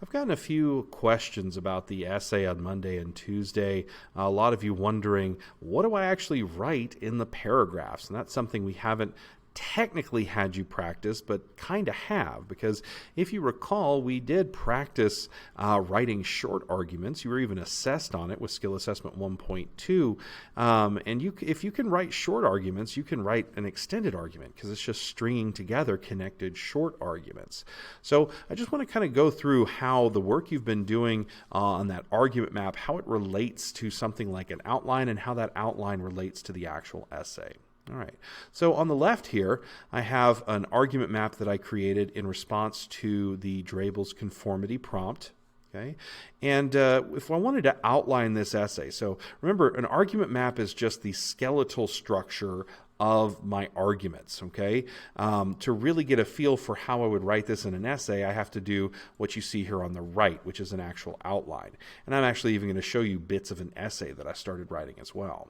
I've gotten a few questions about the essay on Monday and Tuesday. A lot of you wondering, what do I actually write in the paragraphs? And that's something we haven't technically had you practice, but kind of have, because if you recall, we did practice writing short arguments. You were even assessed on it with Skill Assessment 1.2. And if you can write short arguments, you can write an extended argument, because it's just stringing together connected short arguments. So I just want to kind of go through how the work you've been doing on that argument map, how it relates to something like an outline, and how that outline relates to the actual essay. All right, so on the left here, I have an argument map that I created in response to the Drabel's conformity prompt. Okay, and if I wanted to outline this essay, so remember, an argument map is just the skeletal structure of my arguments, okay? To really get a feel for how I would write this in an essay, I have to do what you see here on the right, which is an actual outline. And I'm actually even going to show you bits of an essay that I started writing as well.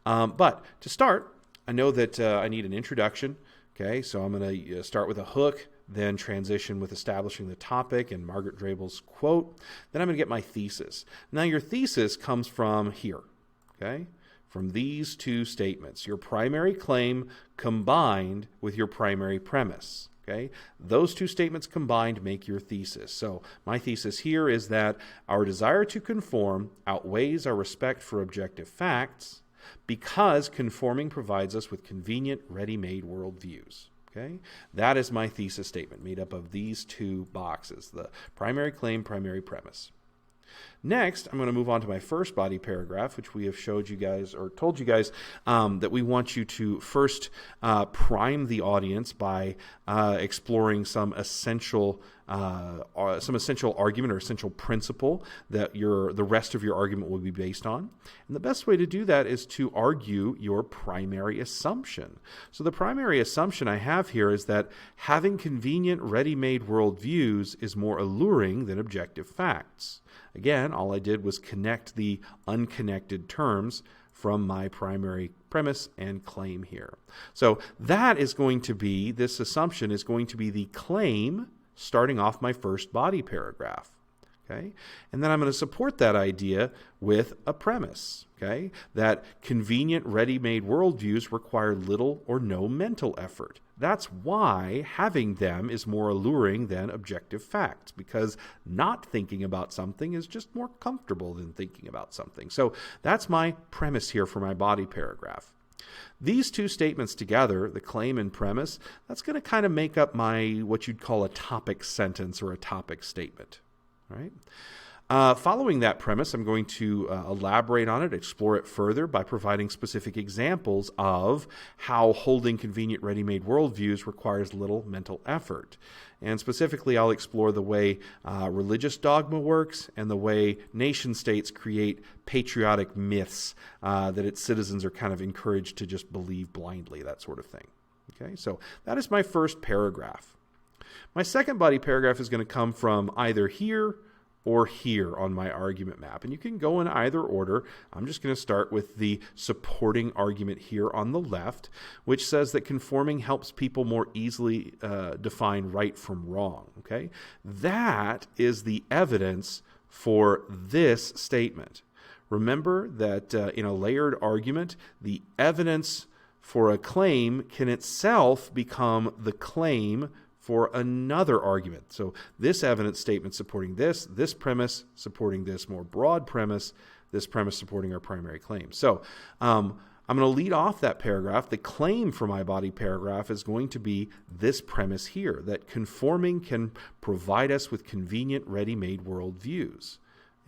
But to start, I know that I need an introduction, okay? So I'm going to start with a hook, then transition with establishing the topic and Margaret Drabel's quote. Then I'm going to get my thesis. Now your thesis comes from here, okay? From these two statements, your primary claim combined with your primary premise. Okay? Those two statements combined make your thesis. So my thesis here is that our desire to conform outweighs our respect for objective facts, because conforming provides us with convenient, ready-made worldviews. Okay? That is my thesis statement, made up of these two boxes, the primary claim, primary premise. Next, I'm going to move on to my first body paragraph, which we have showed you guys, or told you guys, that we want you to first prime the audience by exploring some essential argument or essential principle that the rest of your argument will be based on. And the best way to do that is to argue your primary assumption. So the primary assumption I have here is that having convenient, ready-made worldviews is more alluring than objective facts. Again, all I did was connect the unconnected terms from my primary premise and claim here. So that is going to be, this assumption is going to be the claim starting off my first body paragraph. Okay? And then I'm going to support that idea with a premise. Okay? That convenient, ready-made worldviews require little or no mental effort. That's why having them is more alluring than objective facts, because not thinking about something is just more comfortable than thinking about something. So that's my premise here for my body paragraph. These two statements together, the claim and premise, that's going to kind of make up my, what you'd call a topic sentence or a topic statement. All right? Following that premise, I'm going to elaborate on it, explore it further by providing specific examples of how holding convenient ready-made worldviews requires little mental effort. And specifically, I'll explore the way religious dogma works and the way nation-states create patriotic myths that its citizens are kind of encouraged to just believe blindly, that sort of thing. Okay, so that is my first paragraph. My second body paragraph is going to come from either here or here on my argument map. And you can go in either order. I'm just going to start with the supporting argument here on the left, which says that conforming helps people more easily define right from wrong. Okay? That is the evidence for this statement. Remember that in a layered argument, the evidence for a claim can itself become the claim for another argument. So this evidence statement supporting this premise supporting this more broad premise, this premise supporting our primary claim. So I'm going to lead off that paragraph. The claim for my body paragraph is going to be this premise here, that conforming can provide us with convenient, ready-made worldviews.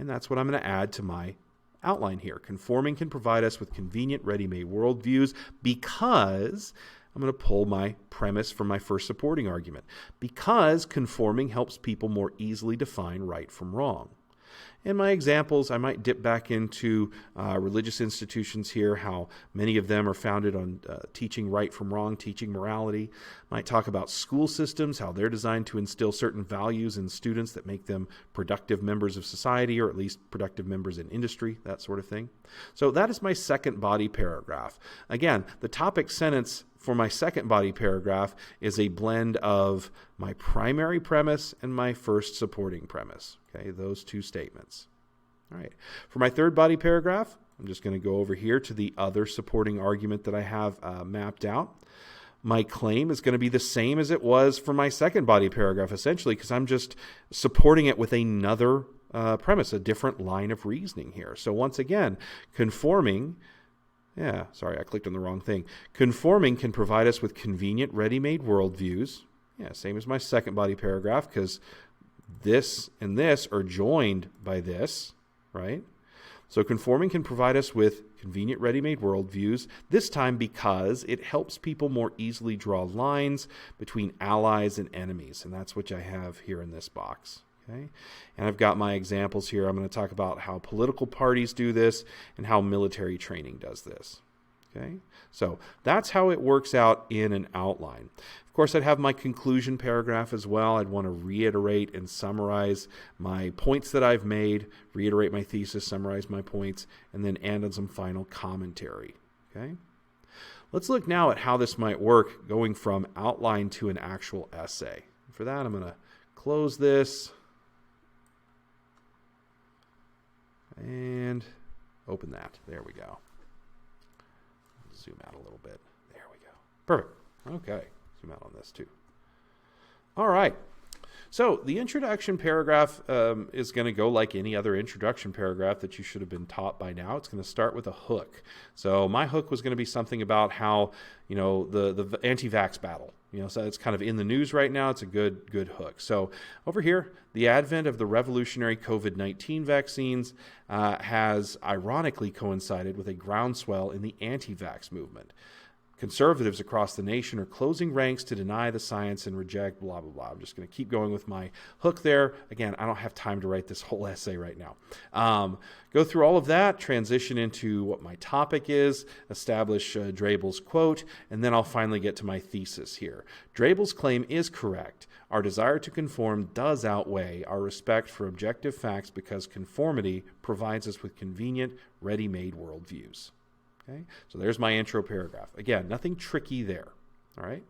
And that's what I'm going to add to my outline here. Conforming can provide us with convenient, ready-made worldviews because I'm going to pull my premise from my first supporting argument. Because conforming helps people more easily define right from wrong. In my examples, I might dip back into religious institutions here, how many of them are founded on teaching right from wrong, teaching morality. Might talk about school systems, how they're designed to instill certain values in students that make them productive members of society, or at least productive members in industry, that sort of thing. So that is my second body paragraph. Again, the topic sentence for my second body paragraph is a blend of my primary premise and my first supporting premise. Okay, those two statements. All right. For my third body paragraph, I'm just going to go over here to the other supporting argument that I have mapped out. My claim is going to be the same as it was for my second body paragraph, essentially, because I'm just supporting it with another premise, a different line of reasoning here. So once again, conforming can provide us with convenient, ready-made worldviews. Yeah, same as my second body paragraph, because this and this are joined by this, right? So conforming can provide us with convenient, ready-made worldviews, this time because it helps people more easily draw lines between allies and enemies. And that's what I have here in this box. Okay? And I've got my examples here. I'm going to talk about how political parties do this and how military training does this. Okay? So that's how it works out in an outline. Of course, I'd have my conclusion paragraph as well. I'd want to reiterate and summarize my points that I've made, reiterate my thesis, summarize my points, and then end on some final commentary. Okay? Let's look now at how this might work going from outline to an actual essay. For that, I'm going to close this and open that. There we go. Zoom out a little bit. There we go. Perfect. Okay. Zoom out on this too. All right. So the introduction paragraph is going to go like any other introduction paragraph that you should have been taught by now. It's going to start with a hook. So my hook was going to be something about how, the anti-vax battle. So it's kind of in the news right now. It's a good hook. So over here, the advent of the revolutionary COVID-19 vaccines has ironically coincided with a groundswell in the anti-vax movement. Conservatives across the nation are closing ranks to deny the science and reject blah, blah, blah. I'm just going to keep going with my hook there. Again, I don't have time to write this whole essay right now. Go through all of that, transition into what my topic is, establish Drabel's quote, and then I'll finally get to my thesis here. Drabel's claim is correct. Our desire to conform does outweigh our respect for objective facts because conformity provides us with convenient, ready-made worldviews. Okay, so there's my intro paragraph. Again, nothing tricky there. All right.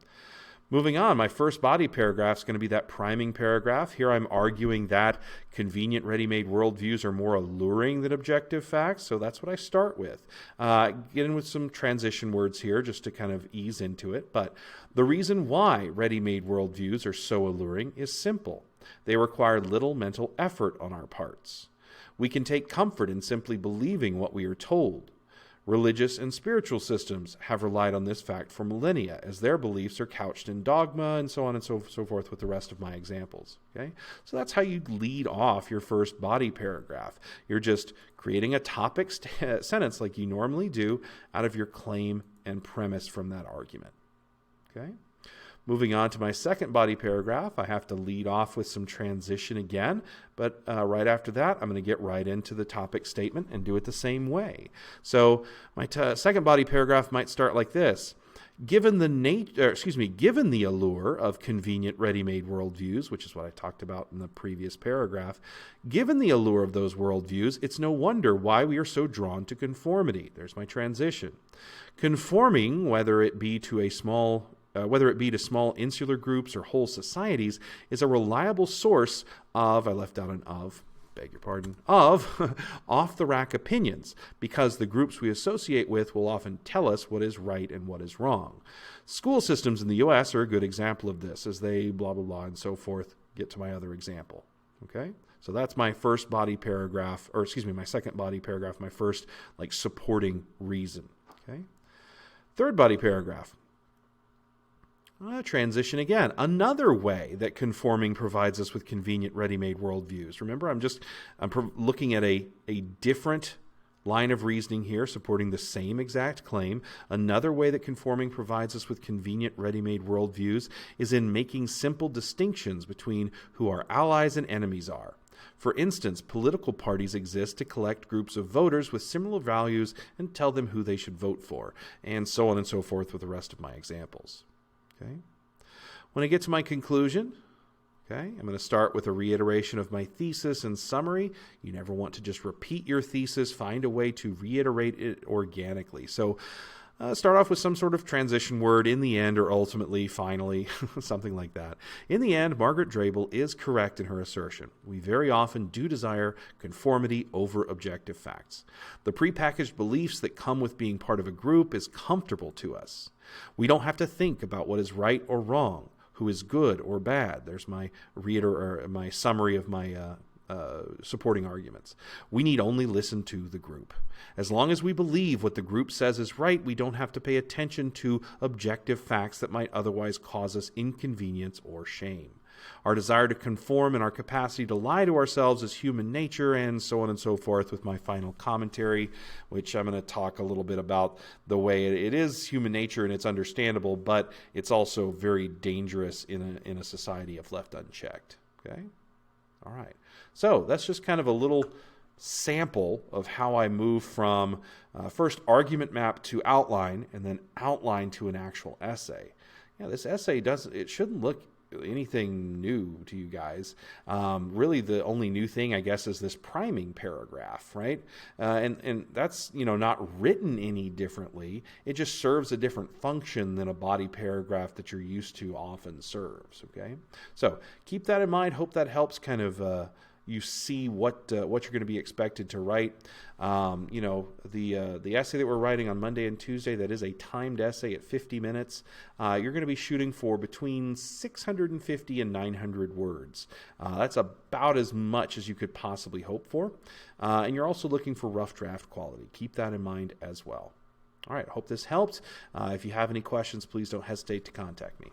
Moving on, my first body paragraph is going to be that priming paragraph. Here I'm arguing that convenient, ready-made worldviews are more alluring than objective facts, so that's what I start with. Get in with some transition words here just to kind of ease into it, but the reason why ready-made worldviews are so alluring is simple. They require little mental effort on our parts. We can take comfort in simply believing what we are told. Religious and spiritual systems have relied on this fact for millennia, as their beliefs are couched in dogma and so on and so forth with the rest of my examples. Okay, so that's how you lead off your first body paragraph. You're just creating a topic sentence like you normally do out of your claim and premise from that argument. Okay. Moving on to my second body paragraph, I have to lead off with some transition again, but right after that, I'm going to get right into the topic statement and do it the same way. So my second body paragraph might start like this. Given the allure of convenient, ready-made worldviews, which is what I talked about in the previous paragraph, given the allure of those worldviews, it's no wonder why we are so drawn to conformity. There's my transition. Conforming, whether it be to small insular groups or whole societies, is a reliable source of, I left out an of, beg your pardon, of off-the-rack opinions, because the groups we associate with will often tell us what is right and what is wrong. School systems in the U.S. are a good example of this, as they blah, blah, blah, and so forth. Get to my other example. Okay? So that's my first body paragraph, my second body paragraph, my first supporting reason. Okay? Third body paragraph. Transition again. Another way that conforming provides us with convenient, ready-made worldviews. Remember, I'm looking at a different line of reasoning here, supporting the same exact claim. Another way that conforming provides us with convenient, ready-made worldviews is in making simple distinctions between who our allies and enemies are. For instance, political parties exist to collect groups of voters with similar values and tell them who they should vote for, and so on and so forth with the rest of my examples. Okay. When I get to my conclusion, I'm going to start with a reiteration of my thesis and summary. You never want to just repeat your thesis. Find a way to reiterate it organically. So Start off with some sort of transition word in the end or ultimately, finally, something like that. In the end, Margaret Drabel is correct in her assertion. We very often do desire conformity over objective facts. The prepackaged beliefs that come with being part of a group is comfortable to us. We don't have to think about what is right or wrong, who is good or bad. There's my my summary of my supporting arguments. We need only listen to the group. As long as we believe what the group says is right, we don't have to pay attention to objective facts that might otherwise cause us inconvenience or shame. Our desire to conform and our capacity to lie to ourselves is human nature, and so on and so forth, with my final commentary, which I'm going to talk a little bit about the way it is human nature and it's understandable, but it's also very dangerous in a society if left unchecked. Okay? All right. So that's just kind of a little sample of how I move from first argument map to outline, and then outline to an actual essay. Yeah, this essay it shouldn't look anything new to you guys. Really, the only new thing, I guess, is this priming paragraph, right? And that's, not written any differently. It just serves a different function than a body paragraph that you're used to often serves, okay? So keep that in mind. Hope that helps kind of you see what you're going to be expected to write. The essay that we're writing on Monday and Tuesday, that is a timed essay at 50 minutes. You're going to be shooting for between 650 and 900 words. That's about as much as you could possibly hope for. And you're also looking for rough draft quality. Keep that in mind as well. All right, hope this helped. If you have any questions, please don't hesitate to contact me.